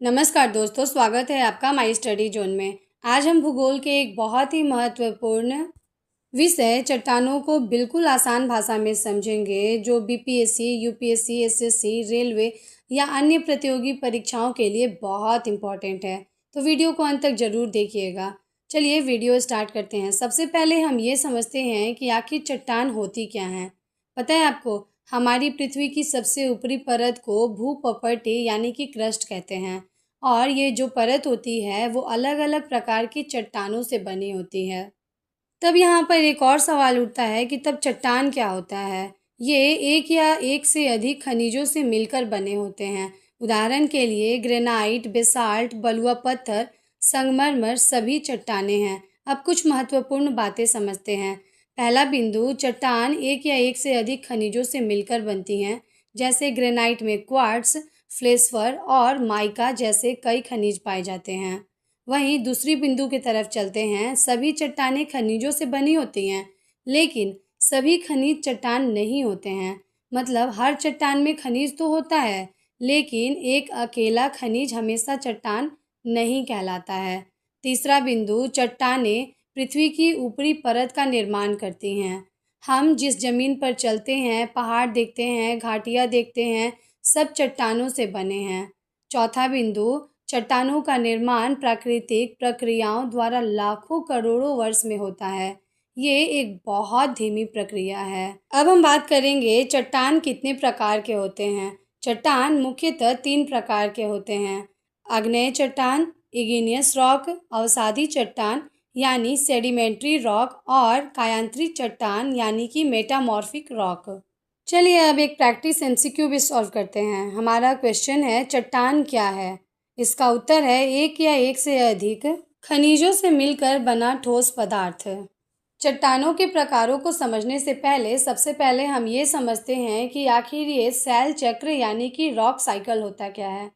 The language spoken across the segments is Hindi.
नमस्कार दोस्तों, स्वागत है आपका माई स्टडी जोन में। आज हम भूगोल के एक बहुत ही महत्वपूर्ण विषय चट्टानों को बिल्कुल आसान भाषा में समझेंगे, जो बीपीएससी, यूपीएससी, एसएससी, रेलवे या अन्य प्रतियोगी परीक्षाओं के लिए बहुत इम्पोर्टेंट है। तो वीडियो को अंत तक ज़रूर देखिएगा। चलिए वीडियो स्टार्ट करते हैं। सबसे पहले हम ये समझते हैं कि आखिर चट्टान होती क्या हैं। पता है आपको, हमारी पृथ्वी की सबसे ऊपरी परत को भूपपटी यानी कि क्रस्ट कहते हैं, और ये जो परत होती है वो अलग अलग प्रकार की चट्टानों से बनी होती है। तब यहाँ पर एक और सवाल उठता है कि तब चट्टान क्या होता है। ये एक या एक से अधिक खनिजों से मिलकर बने होते हैं। उदाहरण के लिए ग्रेनाइट, बेसाल्ट, बलुआ पत्थर, संगमरमर सभी चट्टानें हैं। अब कुछ महत्वपूर्ण बातें समझते हैं। पहला बिंदु, चट्टान एक या एक से अधिक खनिजों से मिलकर बनती हैं। जैसे ग्रेनाइट में क्वार्ट्स, फ्लेसफर और माइका जैसे कई खनिज पाए जाते हैं। वहीं दूसरी बिंदु की तरफ चलते हैं। सभी चट्टानें खनिजों से बनी होती हैं, लेकिन सभी खनिज चट्टान नहीं होते हैं। मतलब हर चट्टान में खनिज तो होता है, लेकिन एक अकेला खनिज हमेशा चट्टान नहीं कहलाता है। तीसरा बिंदु, चट्टानें पृथ्वी की ऊपरी परत का निर्माण करती हैं। हम जिस जमीन पर चलते हैं, पहाड़ देखते हैं, घाटियाँ देखते हैं, सब चट्टानों से बने हैं। चौथा बिंदु, चट्टानों का निर्माण प्राकृतिक प्रक्रियाओं द्वारा लाखों करोड़ों वर्ष में होता है। ये एक बहुत धीमी प्रक्रिया है। अब हम बात करेंगे चट्टान कितने प्रकार के होते हैं। चट्टान मुख्यतः 3 प्रकार के होते हैं: आग्नेय चट्टान, इग्नियस रॉक, अवसादी चट्टान यानी सेडिमेंट्री रॉक, और कायांतरी चट्टान यानी कि मेटामॉर्फिक रॉक। चलिए अब एक प्रैक्टिस एमसीक्यू भी सॉल्व करते हैं। हमारा क्वेश्चन है, चट्टान क्या है? इसका उत्तर है एक या एक से अधिक खनिजों से मिलकर बना ठोस पदार्थ। चट्टानों के प्रकारों को समझने से पहले सबसे पहले हम ये समझते हैं कि आखिर ये शैल चक्र यानी कि रॉक साइकिल होता क्या है।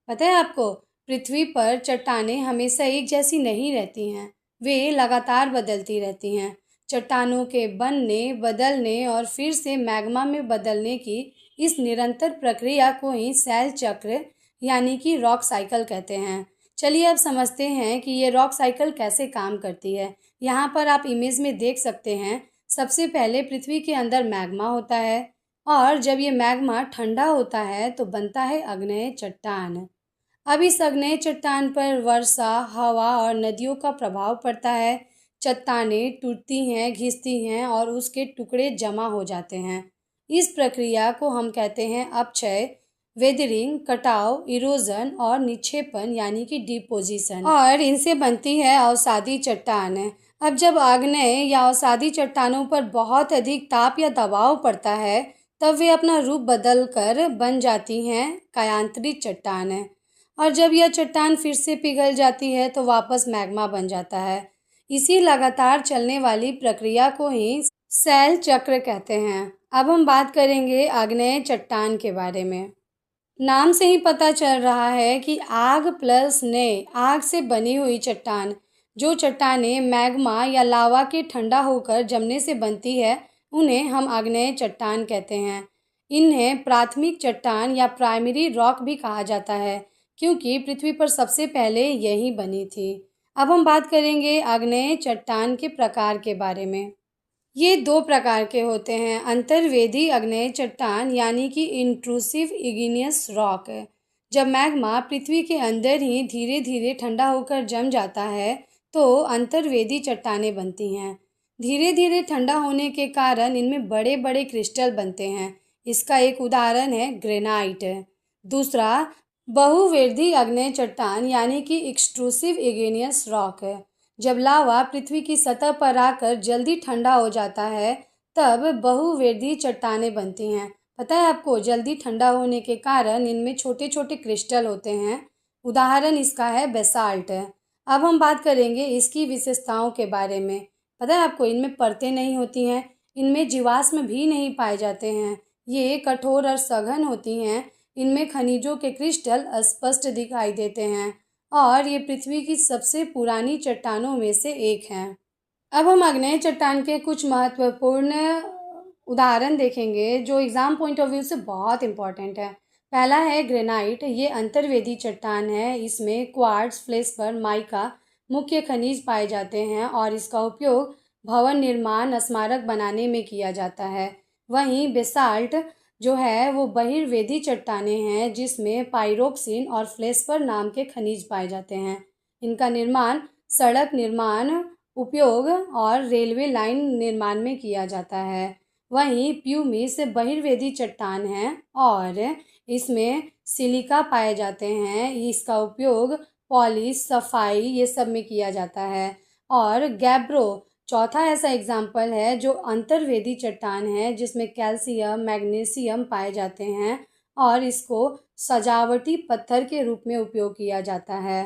पता है आपको, पृथ्वी पर चट्टानें हमेशा एक जैसी नहीं रहती हैं, वे लगातार बदलती रहती हैं। चट्टानों के बनने, बदलने और फिर से मैग्मा में बदलने की इस निरंतर प्रक्रिया को ही शैल चक्र यानी कि रॉक साइकिल कहते हैं। चलिए अब समझते हैं कि ये रॉक साइकिल कैसे काम करती है। यहाँ पर आप इमेज में देख सकते हैं। सबसे पहले पृथ्वी के अंदर मैग्मा होता है, और जब ये मैग्मा ठंडा होता है तो बनता है आग्नेय चट्टान। अब इस आग्नेय चट्टान पर वर्षा, हवा और नदियों का प्रभाव पड़ता है। चट्टानें टूटती हैं, घिसती हैं और उसके टुकड़े जमा हो जाते हैं। इस प्रक्रिया को हम कहते हैं अपक्षय, वेदरिंग, कटाव, इरोजन और निक्षेपण यानी कि डिपोजिशन, और इनसे बनती है अवसादी चट्टान। अब जब आग्नेय या अवसादी चट्टानों पर बहुत अधिक ताप या दबाव पड़ता है, तब वे अपना रूप बदल कर बन जाती हैं कायांतरित चट्टान। और जब यह चट्टान फिर से पिघल जाती है तो वापस मैग्मा बन जाता है। इसी लगातार चलने वाली प्रक्रिया को ही शैल चक्र कहते हैं। अब हम बात करेंगे आग्नेय चट्टान के बारे में। नाम से ही पता चल रहा है कि आग प्लस नय, आग से बनी हुई चट्टान। जो चट्टानें मैग्मा या लावा के ठंडा होकर जमने से बनती है, उन्हें हम आग्नेय चट्टान कहते हैं। इन्हें प्राथमिक चट्टान या प्राइमरी रॉक भी कहा जाता है, क्योंकि पृथ्वी पर सबसे पहले यही बनी थी। अब हम बात करेंगे आग्नेय चट्टान के प्रकार के बारे में। ये 2 प्रकार के होते हैं: अंतर्वेदी आग्नेय चट्टान यानी कि इंट्रूसिव इग्नियस रॉक। जब मैग्मा पृथ्वी के अंदर ही धीरे धीरे ठंडा होकर जम जाता है तो अंतर्वेदी चट्टानें बनती हैं। धीरे धीरे ठंडा होने के कारण इनमें बड़े बड़े क्रिस्टल बनते हैं। इसका एक उदाहरण है ग्रेनाइट। दूसरा, बहुवेदी आग्नेय चट्टान यानी कि एक्सट्रूसिव इग्नियस रॉक। जब लावा पृथ्वी की सतह पर आकर जल्दी ठंडा हो जाता है, तब बहुवेदी चट्टानें बनती हैं। पता है आपको, जल्दी ठंडा होने के कारण इनमें छोटे छोटे क्रिस्टल होते हैं। उदाहरण इसका है बेसाल्ट। अब हम बात करेंगे इसकी विशेषताओं के बारे में। पता है आपको, इनमें परतें नहीं होती हैं, इनमें जीवाश्म भी नहीं पाए जाते हैं, ये कठोर और सघन होती हैं। इनमें खनिजों के क्रिस्टल स्पष्ट दिखाई देते हैं, और ये पृथ्वी की सबसे पुरानी चट्टानों में से एक हैं। अब हम आग्नेय चट्टान के कुछ महत्वपूर्ण उदाहरण देखेंगे जो एग्ज़ाम पॉइंट ऑफ व्यू से बहुत इम्पॉर्टेंट है। पहला है ग्रेनाइट। ये अंतर्वेदी चट्टान है। इसमें क्वार्ट्ज, फ्लेस्पर, माइका मुख्य खनिज पाए जाते हैं और इसका उपयोग भवन निर्माण, स्मारक बनाने में किया जाता है। वहीं बेसाल्ट जो है वो बहिर्वेदी चट्टानें हैं जिसमें पाइरोक्सिन और फ्लेस्पर नाम के खनिज पाए जाते हैं। इनका निर्माण सड़क निर्माण, उपयोग और रेलवे लाइन निर्माण में किया जाता है। वहीं प्यूमिस बहिर्वेदी चट्टान है और इसमें सिलिका पाए जाते हैं। इसका उपयोग पॉलिश, सफाई ये सब में किया जाता है। और गैब्रो चौथा ऐसा एग्जाम्पल है जो अंतर्वेदी चट्टान है जिसमें कैल्शियम, मैग्नीशियम पाए जाते हैं और इसको सजावटी पत्थर के रूप में उपयोग किया जाता है।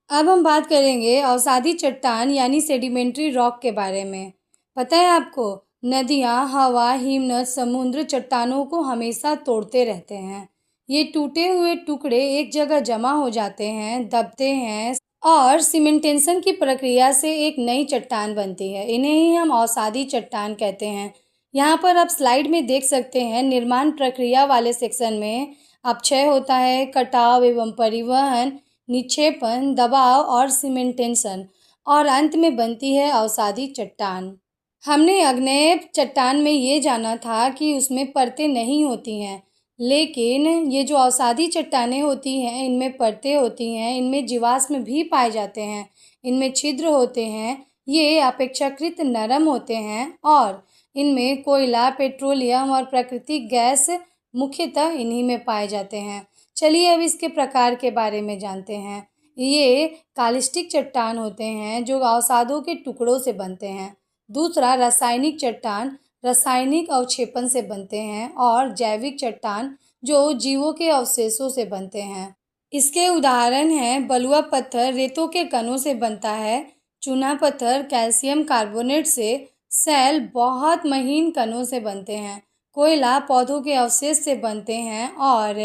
अब हम बात करेंगे अवसादी चट्टान यानी सेडिमेंट्री रॉक के बारे में। पता है आपको, नदियाँ, हवा, हिमनद, समुद्र चट्टानों को हमेशा तोड़ते रहते हैं। ये टूटे हुए टुकड़े एक जगह जमा हो जाते हैं, दबते हैं और सीमेंटेशन की प्रक्रिया से एक नई चट्टान बनती है। इन्हें ही हम अवसादी चट्टान कहते हैं। यहाँ पर आप स्लाइड में देख सकते हैं, निर्माण प्रक्रिया वाले सेक्शन में अपक्षय होता है, कटाव एवं परिवहन, निक्षेपण, दबाव और सीमेंटेशन, और अंत में बनती है अवसादी चट्टान। हमने आग्नेय चट्टान में ये जाना था कि उसमें परतें नहीं होती हैं, लेकिन ये जो अवसादी चट्टानें होती हैं इनमें परतें होती हैं, इनमें जीवाश्म भी पाए जाते हैं, इनमें छिद्र होते हैं, ये अपेक्षाकृत नरम होते हैं और इनमें कोयला, पेट्रोलियम और प्राकृतिक गैस मुख्यतः इन्हीं में पाए जाते हैं। चलिए अब इसके प्रकार के बारे में जानते हैं। ये कालिस्टिक चट्टान होते हैं जो अवसादों के टुकड़ों से बनते हैं। दूसरा रासायनिक चट्टान रासायनिक अवक्षेपण से बनते हैं और जैविक चट्टान जो जीवों के अवशेषों से बनते हैं। इसके उदाहरण हैं बलुआ पत्थर रेतों के कणों से बनता है, चूना पत्थर कैल्शियम कार्बोनेट से, सैल बहुत महीन कणों से बनते हैं, कोयला पौधों के अवशेष से बनते हैं और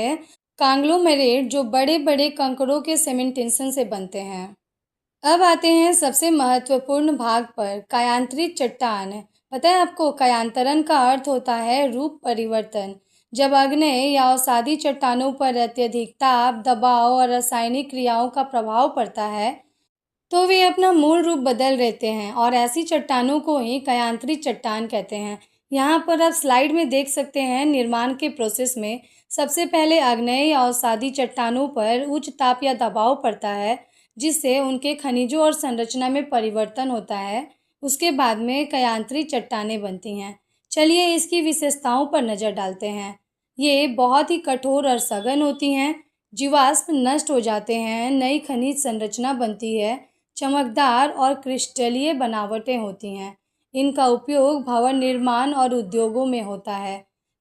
कांग्लोमेरेट जो बड़े बड़े कंकड़ों के सीमेंटेशन से बनते हैं। अब आते हैं सबसे महत्वपूर्ण भाग पर, कायांतरित चट्टान। पता है आपको, कायांतरण का अर्थ होता है रूप परिवर्तन। जब आग्नेय या अवसादी चट्टानों पर अत्यधिक ताप, दबाव और रासायनिक क्रियाओं का प्रभाव पड़ता है तो वे अपना मूल रूप बदल लेते हैं और ऐसी चट्टानों को ही कायांतरित चट्टान कहते हैं। यहाँ पर आप स्लाइड में देख सकते हैं, निर्माण के प्रोसेस में सबसे पहले आग्नेय या अवसादी चट्टानों पर उच्च ताप या दबाव पड़ता है जिससे उनके खनिजों और संरचना में परिवर्तन होता है। उसके बाद में कायांतरित चट्टानें बनती हैं। चलिए इसकी विशेषताओं पर नज़र डालते हैं। ये बहुत ही कठोर और सघन होती हैं, जीवाश्म नष्ट हो जाते हैं, नई खनिज संरचना बनती है, चमकदार और क्रिस्टलीय बनावटें होती हैं। इनका उपयोग भवन निर्माण और उद्योगों में होता है।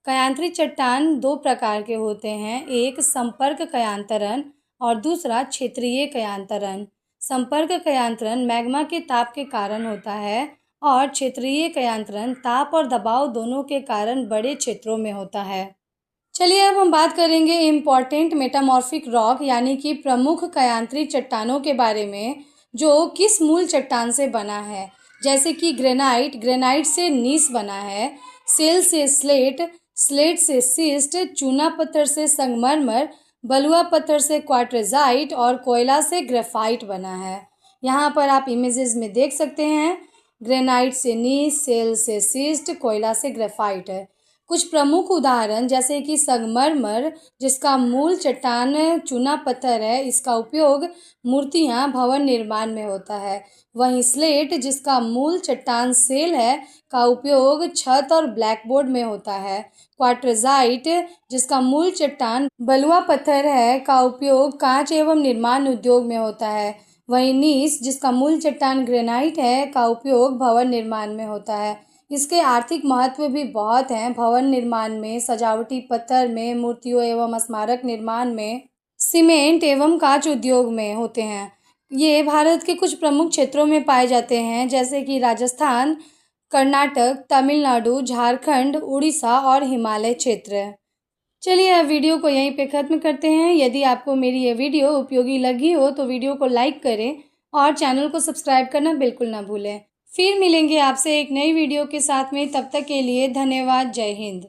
कायांतरित चट्टान दो प्रकार के होते हैं, एक संपर्क कायांतरण और दूसरा क्षेत्रीय कायांतरण। संपर्क कायांतरण मैग्मा के ताप के कारण होता है और क्षेत्रीय कायांतरण ताप और दबाव दोनों के कारण बड़े क्षेत्रों में होता है। चलिए अब हम बात करेंगे इम्पॉर्टेंट मेटामॉर्फिक रॉक यानी कि प्रमुख कायांतरित चट्टानों के बारे में जो किस मूल चट्टान से बना है। जैसे कि ग्रेनाइट, ग्रेनाइट से नीस बना है, सेल से स्लेट, स्लेट से सिस्ट, चूना पत्थर से संगमरमर, बलुआ पत्थर से क्वार्ट्रेजाइट और कोयला से ग्रेफाइट बना है। यहाँ पर आप इमेजेस में देख सकते हैं, ग्रेनाइट से नीस, सेल से सिस्ट, कोयला से ग्रेफाइट है। कुछ प्रमुख उदाहरण जैसे कि संगमरमर जिसका मूल चट्टान चूना पत्थर है, इसका उपयोग मूर्तियाँ, भवन निर्माण में होता है। वहीं स्लेट जिसका मूल चट्टान सेल है का उपयोग छत और ब्लैकबोर्ड में होता है। क्वार्ट्रेजाइट जिसका मूल चट्टान बलुआ पत्थर है का उपयोग कांच एवं निर्माण उद्योग में होता है। वहीं नीस जिसका मूल चट्टान ग्रेनाइट है का उपयोग भवन निर्माण में होता है। इसके आर्थिक महत्व भी बहुत हैं, भवन निर्माण में, सजावटी पत्थर में, मूर्तियों एवं स्मारक निर्माण में, सीमेंट एवं कांच उद्योग में होते हैं। ये भारत के कुछ प्रमुख क्षेत्रों में पाए जाते हैं जैसे कि राजस्थान, कर्नाटक, तमिलनाडु, झारखंड, उड़ीसा और हिमालय क्षेत्र। चलिए अब वीडियो को यहीं पे ख़त्म करते हैं। यदि आपको मेरी ये वीडियो उपयोगी लगी हो तो वीडियो को लाइक करें और चैनल को सब्सक्राइब करना बिल्कुल ना भूलें। फिर मिलेंगे आपसे एक नई वीडियो के साथ में, तब तक के लिए धन्यवाद। जय हिंद।